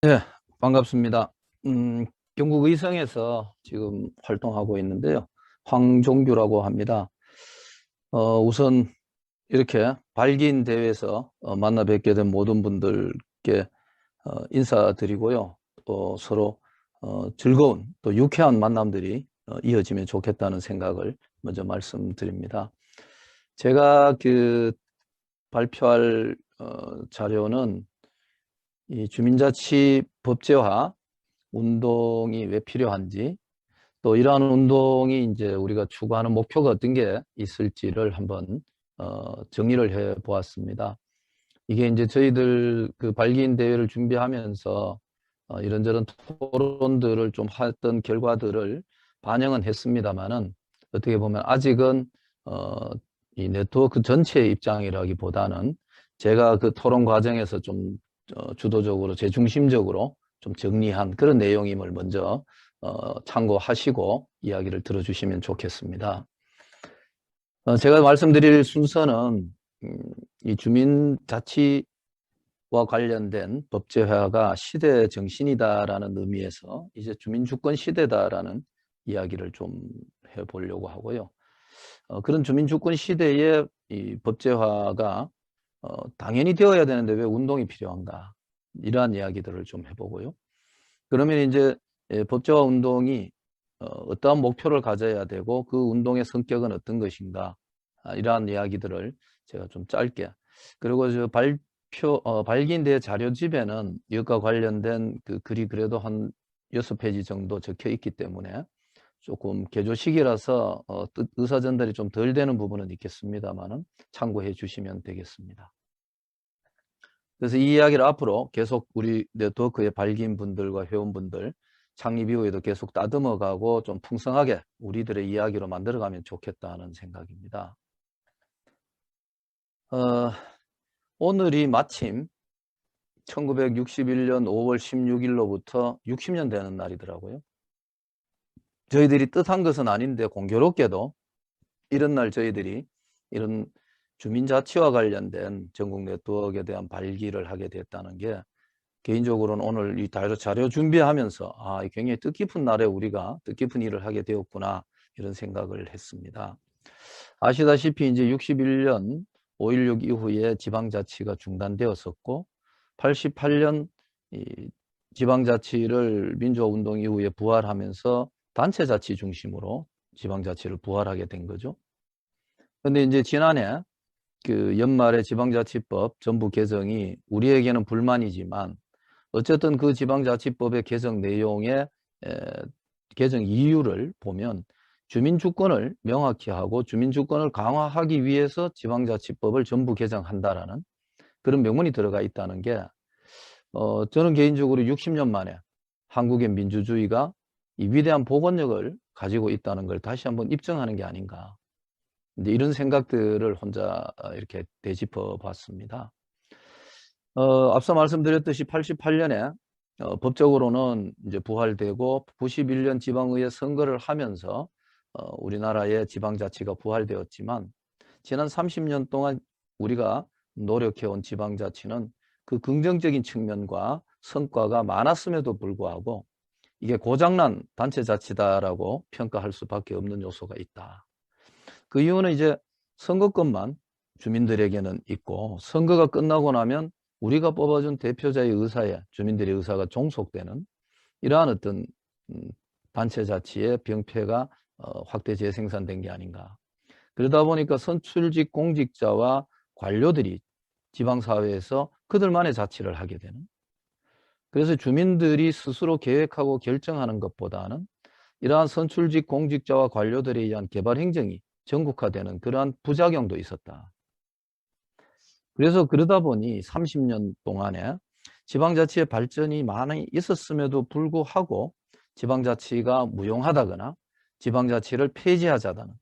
네, 반갑습니다. 경북 의성에서 지금 활동하고 있는데요. 황종규라고 합니다. 우선 이렇게 발기인 대회에서 만나 뵙게 된 모든 분들께 인사드리고요. 또 서로 즐거운 또 유쾌한 만남들이 이어지면 좋겠다는 생각을 먼저 말씀드립니다. 제가 발표할 자료는 이 주민자치 법제화 운동이 왜 필요한지, 또 이러한 운동이 이제 우리가 추구하는 목표가 어떤 게 있을지를 한번 정리를 해 보았습니다. 이게 이제 저희들 그 발기인 대회를 준비하면서 이런저런 토론들을 좀 했던 결과들을 반영은 했습니다만은, 어떻게 보면 아직은 이 네트워크 전체의 입장이라기보다는 제가 그 토론 과정에서 좀 주도적으로 제중심적으로 좀 정리한 그런 내용임을 먼저 참고하시고 이야기를 들어주시면 좋겠습니다. 제가 말씀드릴 순서는 이 주민자치와 관련된 법제화가 시대 정신이다라는 의미에서 이제 주민주권 시대다라는 이야기를 좀 해보려고 하고요. 그런 주민주권 시대에 이 법제화가 당연히 되어야 되는데 왜 운동이 필요한가, 이러한 이야기들을 좀 해보고요. 그러면 이제 법제화 운동이 어떠한 목표를 가져야 되고 그 운동의 성격은 어떤 것인가, 이러한 이야기들을 제가 좀 짧게, 그리고 저 발기인대 자료집에는 이것과 관련된 그 글이 그래도 한 6페이지 정도 적혀 있기 때문에 조금 개조식이라서 의사 전달이 좀 덜 되는 부분은 있겠습니다만은 참고해 주시면 되겠습니다. 그래서 이 이야기를 앞으로 계속 우리 네트워크의 발기인 분들과 회원분들 창립 이후에도 계속 따듬어 가고 좀 풍성하게 우리들의 이야기로 만들어가면 좋겠다는 생각입니다. 오늘이 마침 1961년 5월 16일로부터 60년 되는 날이더라고요. 저희들이 뜻한 것은 아닌데 공교롭게도 이런 날 저희들이 이런 주민자치와 관련된 전국 네트워크에 대한 발기를 하게 됐다는 게, 개인적으로는 오늘 이 자료 준비하면서 굉장히 뜻깊은 날에 우리가 뜻깊은 일을 하게 되었구나, 이런 생각을 했습니다. 아시다시피 이제 61년 5.16 이후에 지방자치가 중단되었었고, 88년 이 지방자치를 민주화운동 이후에 부활하면서 단체자치 중심으로 지방자치를 부활하게 된 거죠. 근데 이제 지난해 그 연말에 지방자치법 전부 개정이 우리에게는 불만이지만, 어쨌든 그 지방자치법의 개정 내용의 개정 이유를 보면 주민주권을 명확히 하고 주민주권을 강화하기 위해서 지방자치법을 전부 개정한다라는 그런 명문이 들어가 있다는 게, 저는 개인적으로 60년 만에 한국의 민주주의가 이 위대한 복원력을 가지고 있다는 걸 다시 한번 입증하는 게 아닌가, 이제 이런 생각들을 혼자 이렇게 되짚어 봤습니다. 앞서 말씀드렸듯이 88년에 법적으로는 이제 부활되고 91년 지방의회 선거를 하면서 우리나라의 지방자치가 부활되었지만, 지난 30년 동안 우리가 노력해온 지방자치는 그 긍정적인 측면과 성과가 많았음에도 불구하고 이게 고장난 단체자치다라고 평가할 수밖에 없는 요소가 있다. 그 이유는 이제 선거권만 주민들에게는 있고, 선거가 끝나고 나면 우리가 뽑아준 대표자의 의사에 주민들의 의사가 종속되는 이러한 어떤 단체자치의 병폐가 확대 재생산된 게 아닌가. 그러다 보니까 선출직 공직자와 관료들이 지방사회에서 그들만의 자치를 하게 되는, 그래서 주민들이 스스로 계획하고 결정하는 것보다는 이러한 선출직 공직자와 관료들에 의한 개발 행정이 전국화되는 그러한 부작용도 있었다. 그래서 그러다 보니 30년 동안에 지방자치의 발전이 많이 있었음에도 불구하고 지방자치가 무용하다거나 지방자치를 폐지하자다는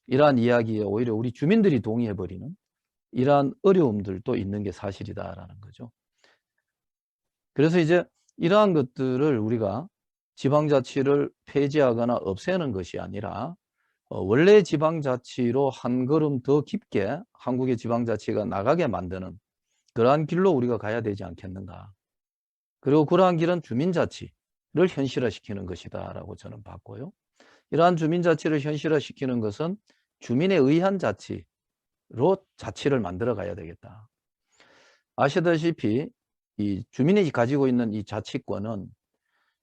이러한 이야기에 오히려 우리 주민들이 동의해버리는 이러한 어려움들도 있는 게 사실이다라는 거죠. 그래서 이제 이러한 것들을 우리가 지방자치를 폐지하거나 없애는 것이 아니라 원래 지방자치로 한 걸음 더 깊게 한국의 지방자치가 나가게 만드는 그러한 길로 우리가 가야 되지 않겠는가. 그리고 그러한 길은 주민자치를 현실화시키는 것이다라고 저는 봤고요. 이러한 주민자치를 현실화시키는 것은 주민에 의한 자치로 자치를 만들어 가야 되겠다. 아시다시피 이 주민이 가지고 있는 이 자치권은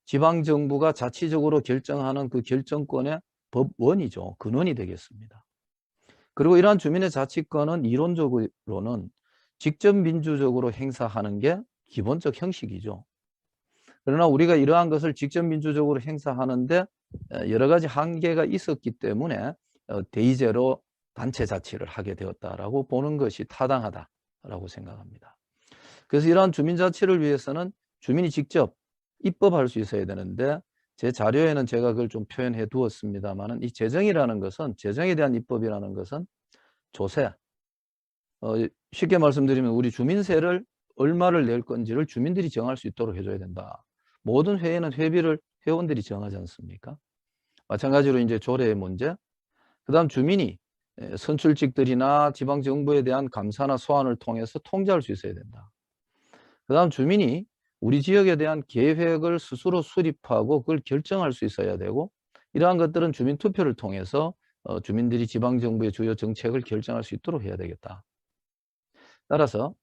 지방정부가 자치적으로 결정하는 그 결정권의 법원이죠. 근원이 되겠습니다. 그리고 이러한 주민의 자치권은 이론적으로는 직접 민주적으로 행사하는 게 기본적 형식이죠. 그러나 우리가 이러한 것을 직접 민주적으로 행사하는데 여러 가지 한계가 있었기 때문에 대의제로 단체 자치를 하게 되었다라고 보는 것이 타당하다라고 생각합니다. 그래서 이러한 주민자치를 위해서는 주민이 직접 입법할 수 있어야 되는데 제 자료에는 제가 그걸 좀 표현해 두었습니다만은 이 재정이라는 것은 재정에 대한 입법이라는 것은 조세, 쉽게 말씀드리면 우리 주민세를 얼마를 낼 건지를 주민들이 정할 수 있도록 해줘야 된다. 모든 회에는 회비를 회원들이 정하지 않습니까? 마찬가지로 이제 조례의 문제, 그 다음 주민이 선출직들이나 지방정부에 대한 감사나 소환을 통해서 통제할 수 있어야 된다. 그 다음 주민이 우리 지역에 대한 계획을 스스로 수립하고 그걸 결정할 수 있어야 되고 이러한 것들은 주민투표를 통해서 주민들이 지방정부의 주요 정책을 결정할 수 있도록 해야 되겠다. 따라서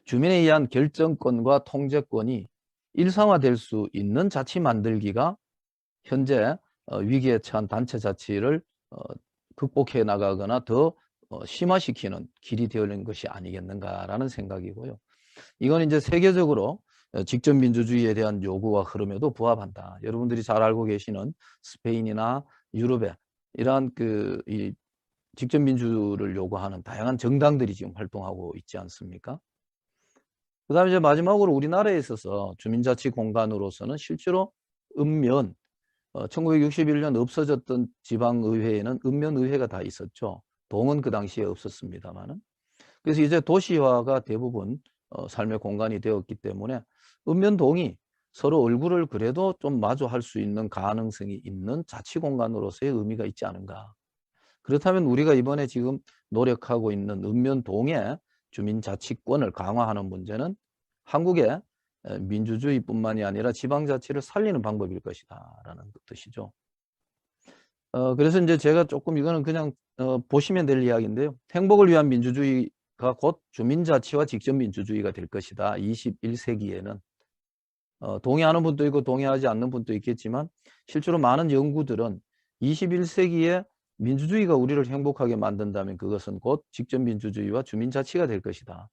주민에 의한 결정권과 통제권이 일상화될 수 있는 자치 만들기가 현재 위기에 처한 단체 자치를 극복해 나가거나 더 심화시키는 길이 되는 것이 아니겠는가라는 생각이고요. 이건 이제 세계적으로 직접 민주주의에 대한 요구와 흐름에도 부합한다. 여러분들이 잘 알고 계시는 스페인이나 유럽에 이러한 이 직접 민주를 요구하는 다양한 정당들이 지금 활동하고 있지 않습니까? 그 다음에 이제 마지막으로 우리나라에 있어서 주민자치 공간으로서는 실제로 읍면, 1961년 없어졌던 지방의회에는 읍면의회가 다 있었죠. 동은 그 당시에 없었습니다만은. 그래서 이제 도시화가 대부분 삶의 공간이 되었기 때문에 읍면동이 서로 얼굴을 그래도 좀 마주할 수 있는 가능성이 있는 자치 공간으로서의 의미가 있지 않은가. 그렇다면 우리가 이번에 지금 노력하고 있는 읍면동의 주민자치권을 강화하는 문제는 한국의 민주주의뿐만이 아니라 지방자치를 살리는 방법일 것이다 라는 뜻이죠. 그래서 이제 제가 조금 이거는 그냥 보시면 될 이야기인데요. 행복을 위한 민주주의가 곧 주민자치와 직접민주주의가 될 것이다. 21세기에는 동의하는 분도 있고 동의하지 않는 분도 있겠지만 실제로 많은 연구들은 21세기에 민주주의가 우리를 행복하게 만든다면 그것은 곧 직접민주주의와 주민자치가 될 것이다.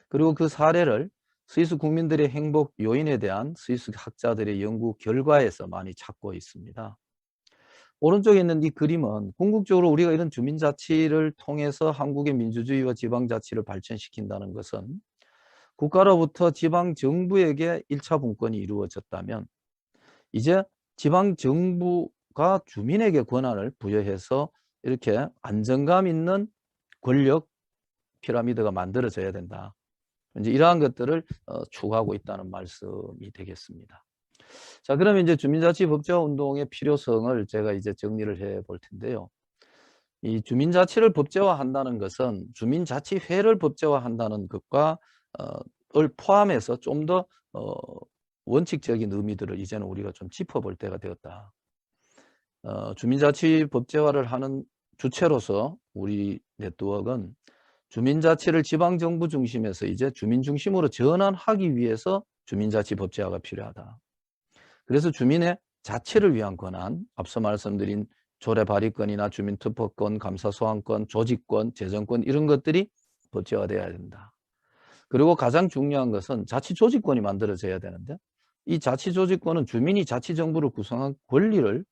그리고 그 사례를 스위스 국민들의 행복 요인에 대한 스위스 학자들의 연구 결과에서 많이 찾고 있습니다. 오른쪽에 있는 이 그림은 궁극적으로 우리가 이런 주민자치를 통해서 한국의 민주주의와 지방자치를 발전시킨다는 것은 국가로부터 지방정부에게 1차 분권이 이루어졌다면 이제 지방정부가 주민에게 권한을 부여해서 이렇게 안정감 있는 권력 피라미드가 만들어져야 된다. 이제 이러한 것들을 추구하고 있다는 말씀이 되겠습니다. 자, 그러면 이제 주민자치 법제화 운동의 필요성을 제가 이제 정리를 해 볼 텐데요. 이 주민자치를 법제화한다는 것은 주민자치회를 법제화한다는 것과 을 포함해서 좀 더 원칙적인 의미들을 이제는 우리가 좀 짚어볼 때가 되었다. 주민자치 법제화를 하는 주체로서 우리 네트워크는 주민자치를 지방정부 중심에서 이제 주민 중심으로 전환하기 위해서 주민자치 법제화가 필요하다. 그래서 주민의 자치를 위한 권한, 앞서 말씀드린 조례 발의권이나 주민투표권, 감사소환권, 조직권, 재정권 이런 것들이 법제화되어야 된다. 그리고 가장 중요한 것은 자치조직권이 만들어져야 되는데 이 자치조직권은 주민이 자치정부를 구성한 권리를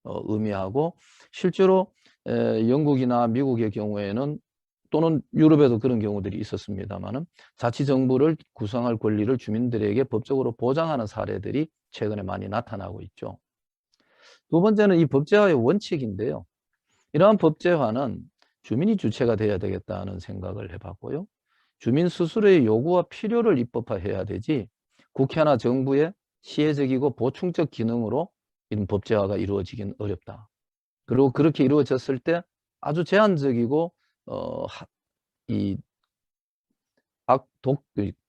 의미하고 실제로 영국이나 미국의 경우에는 또는 유럽에도 그런 경우들이 있었습니다만은 자치정부를 구성할 권리를 주민들에게 법적으로 보장하는 사례들이 최근에 많이 나타나고 있죠. 두 번째는 이 법제화의 원칙인데요. 이러한 법제화는 주민이 주체가 되어야 되겠다는 생각을 해봤고요. 주민 스스로의 요구와 필요를 입법화해야 되지 국회나 정부의 시혜적이고 보충적 기능으로 이런 법제화가 이루어지긴 어렵다. 그리고 그렇게 이루어졌을 때 아주 제한적이고 이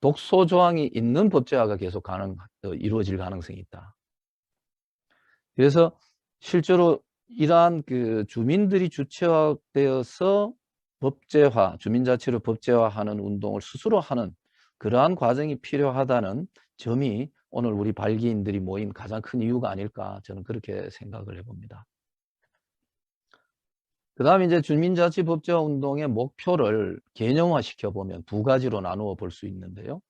독소 조항이 있는 법제화가 계속 이루어질 가능성이 있다. 그래서 실제로 이러한 그 주민들이 주체화되어서 법제화, 주민자치를 법제화하는 운동을 스스로 하는 그러한 과정이 필요하다는 점이 오늘 우리 발기인들이 모인 가장 큰 이유가 아닐까 저는 그렇게 생각을 해봅니다. 그 다음에 이제 주민자치 법제화 운동의 목표를 개념화시켜 보면 두 가지로 나누어 볼 수 있는데요.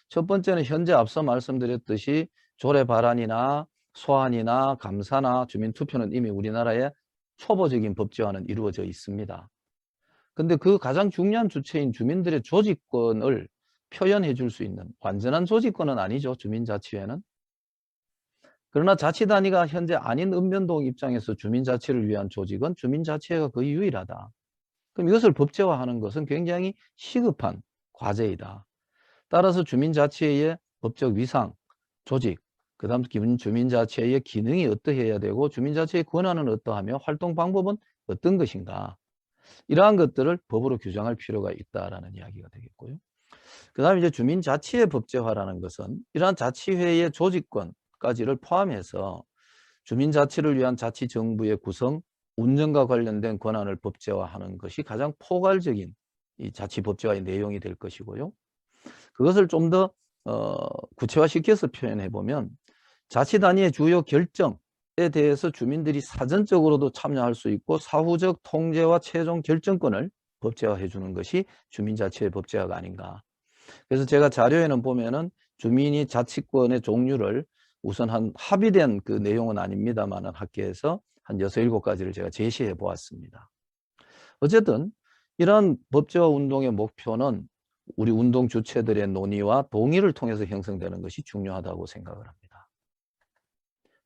첫 번째는 현재 앞서 말씀드렸듯이 조례 발안이나 소환이나 감사나 주민투표는 이미 우리나라의 초보적인 법제화는 이루어져 있습니다. 근데 그 가장 중요한 주체인 주민들의 조직권을 표현해 줄 수 있는 완전한 조직권은 아니죠. 주민자치회는. 그러나 자치단위가 현재 아닌 읍면동 입장에서 주민자치를 위한 조직은 주민자치회가 거의 유일하다. 그럼 이것을 법제화하는 것은 굉장히 시급한 과제이다. 따라서 주민자치회의 법적 위상, 조직, 그 다음 주민자치회의 기능이 어떠해야 되고 주민자치회의 권한은 어떠하며 활동 방법은 어떤 것인가. 이러한 것들을 법으로 규정할 필요가 있다라는 이야기가 되겠고요. 그 다음에 이제 주민자치회 법제화라는 것은 이러한 자치회의 조직권까지를 포함해서 주민자치를 위한 자치정부의 구성, 운영과 관련된 권한을 법제화하는 것이 가장 포괄적인 이 자치법제화의 내용이 될 것이고요. 그것을 좀 더 구체화시켜서 표현해 보면 자치단위의 주요 결정에 대해서 주민들이 사전적으로도 참여할 수 있고 사후적 통제와 최종 결정권을 법제화해 주는 것이 주민자치의 법제화가 아닌가. 그래서 제가 자료에는 보면은 주민이 자치권의 종류를 우선 한 합의된 그 내용은 아닙니다만은 학계에서 한 6, 7가지를 제가 제시해 보았습니다. 어쨌든 이러한 법제화 운동의 목표는 우리 운동 주체들의 논의와 동의를 통해서 형성되는 것이 중요하다고 생각을 합니다.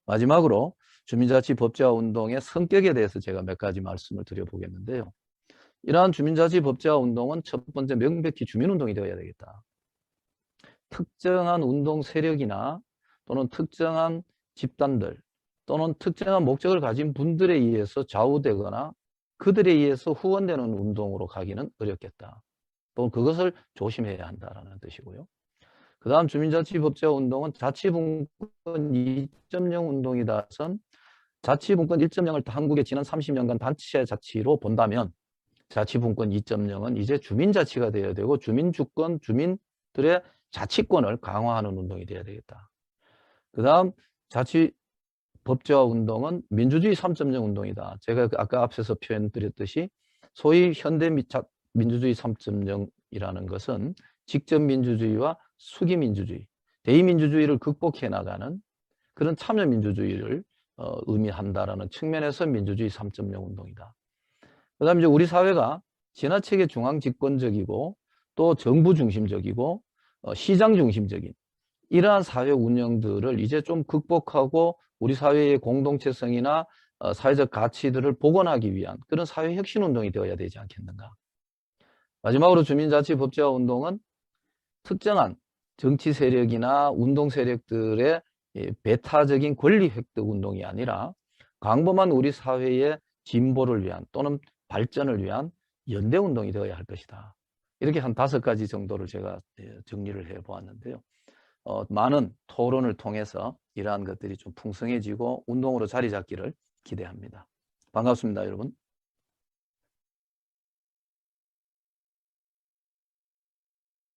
마지막으로 주민자치 법제화 운동의 성격에 대해서 제가 몇 가지 말씀을 드려보겠는데요. 이러한 주민자치 법제화 운동은 첫 번째 명백히 주민운동이 되어야 되겠다. 특정한 운동 세력이나 또는 특정한 집단들 또는 특정한 목적을 가진 분들에 의해서 좌우되거나 그들에 의해서 후원되는 운동으로 가기는 어렵겠다. 또 그것을 조심해야 한다는 뜻이고요. 그 다음 주민자치법제화 운동은 자치분권 2.0 운동이다선 자치분권 1.0을 한국의 지난 30년간 단체 자치로 본다면 자치분권 2.0은 이제 주민자치가 되어야 되고 주민주권, 주민들의 자치권을 강화하는 운동이 되어야 되겠다. 그 다음 자치법제화 운동은 민주주의 3.0 운동이다. 제가 아까 앞서서 표현드렸듯이 소위 현대 민주주의 3.0이라는 것은 직접민주주의와 수기민주주의, 대의민주주의를 극복해 나가는 그런 참여민주주의를 의미한다라는 측면에서 민주주의 3.0 운동이다. 그 다음에 이제 우리 사회가 지나치게 중앙집권적이고 또 정부 중심적이고 시장 중심적인 이러한 사회 운영들을 이제 좀 극복하고 우리 사회의 공동체성이나 사회적 가치들을 복원하기 위한 그런 사회 혁신 운동이 되어야 되지 않겠는가. 마지막으로 주민자치 법제화 운동은 특정한 정치 세력이나 운동 세력들의 배타적인 권리 획득 운동이 아니라 광범한 우리 사회의 진보를 위한 또는 발전을 위한 연대 운동이 되어야 할 것이다. 이렇게 한 5가지 정도를 제가 정리를 해 보았는데요. 많은 토론을 통해서 이러한 것들이 좀 풍성해지고 운동으로 자리 잡기를 기대합니다. 반갑습니다, 여러분.